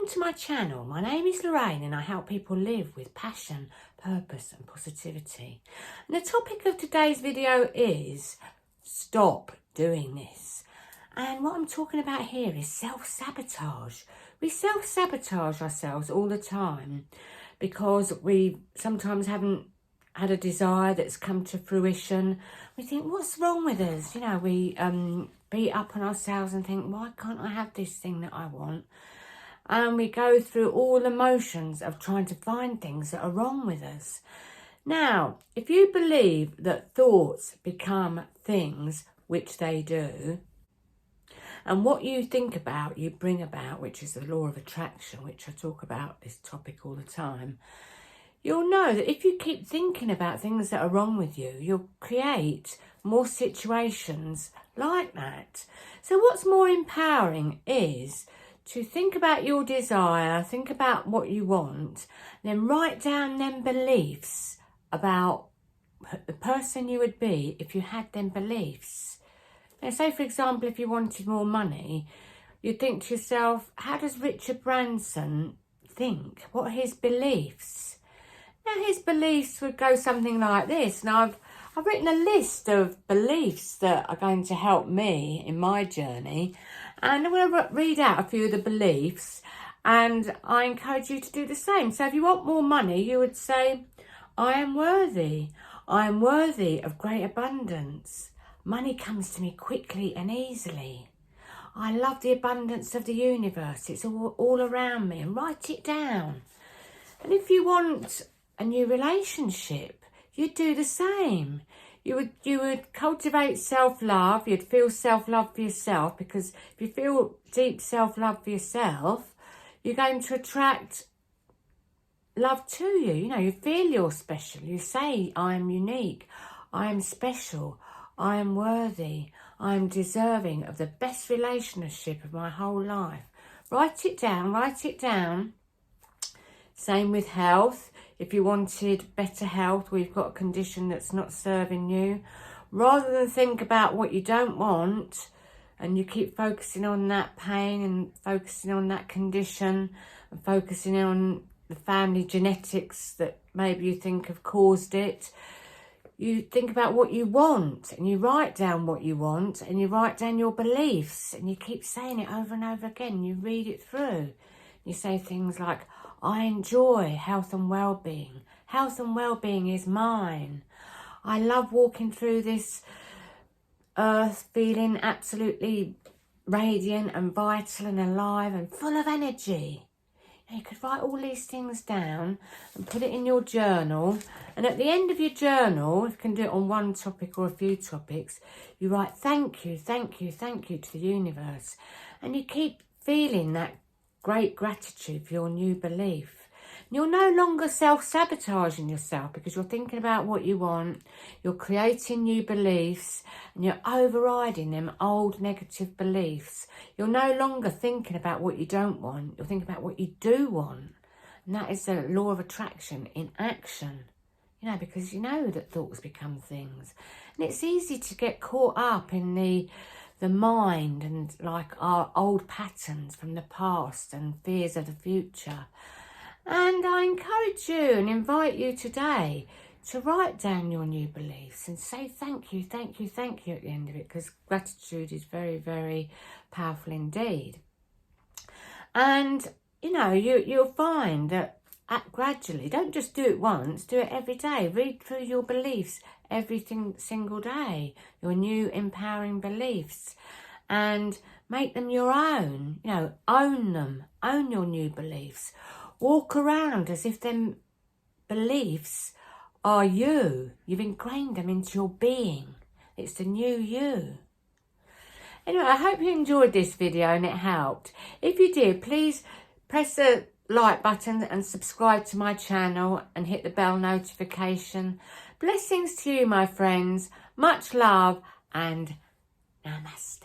Welcome to my channel. My name is Lorraine and I help people live with passion, purpose and positivity. And the topic of today's video is stop doing this. And what I'm talking about here is self-sabotage. We self-sabotage ourselves all the time because we sometimes haven't had a desire that's come to fruition. We think, what's wrong with us? You know, we beat up on ourselves and think, why can't I have this thing that I want? And we go through all the motions of trying to find things that are wrong with us. Now, if you believe that thoughts become things, which they do, and what you think about, you bring about, which is the law of attraction, which I talk about this topic all the time, you'll know that if you keep thinking about things that are wrong with you, you'll create more situations like that. So what's more empowering is to think about your desire, think about what you want, then write down them beliefs about the person you would be if you had them beliefs. Now, say, for example, if you wanted more money, you'd think to yourself, how does Richard Branson think? What are his beliefs? Now, his beliefs would go something like this. Now, I've written a list of beliefs that are going to help me in my journey. And I'm going to read out a few of the beliefs and I encourage you to do the same. So if you want more money, you would say, I am worthy. I am worthy of great abundance. Money comes to me quickly and easily. I love the abundance of the universe. It's all around me. And write it down. And if you want a new relationship, you'd do the same. You would cultivate self-love. You'd feel self-love for yourself, because if you feel deep self-love for yourself, you're going to attract love to you. You know, you feel you're special. You say, I am unique. I am special. I am worthy. I am deserving of the best relationship of my whole life. Write it down. Write it down. Same with health. If you wanted better health, or you've got a condition that's not serving you, rather than think about what you don't want and you keep focusing on that pain and focusing on that condition and focusing on the family genetics that maybe you think have caused it, you think about what you want and you write down what you want and you write down your beliefs and you keep saying it over and over again. You read it through. You say things like, I enjoy health and well-being. Health and well-being is mine. I love walking through this earth feeling absolutely radiant and vital and alive and full of energy. You could write all these things down and put it in your journal. And at the end of your journal, you can do it on one topic or a few topics, you write thank you, thank you, thank you to the universe. And you keep feeling that great gratitude for your new belief. You're no longer self-sabotaging yourself because you're thinking about what you want, you're creating new beliefs and you're overriding them old negative beliefs. You're no longer thinking about what you don't want, you're thinking about what you do want. And that is the law of attraction in action. You know, because you know that thoughts become things. And it's easy to get caught up in the mind and like our old patterns from the past and fears of the future. And I encourage you and invite you today to write down your new beliefs and say thank you, thank you, thank you at the end of it, because gratitude is very, very powerful indeed. And, you know, you'll find that gradually, don't just do it once, do it every day. Read through your beliefs every single day, your new empowering beliefs, and make them your own. You know, own them, own your new beliefs. Walk around as if them beliefs are you. You've ingrained them into your being. It's the new you. Anyway, I hope you enjoyed this video and it helped. If you did, please press the like button and subscribe to my channel and hit the bell notification. Blessings to you, my friends. Much love and namaste.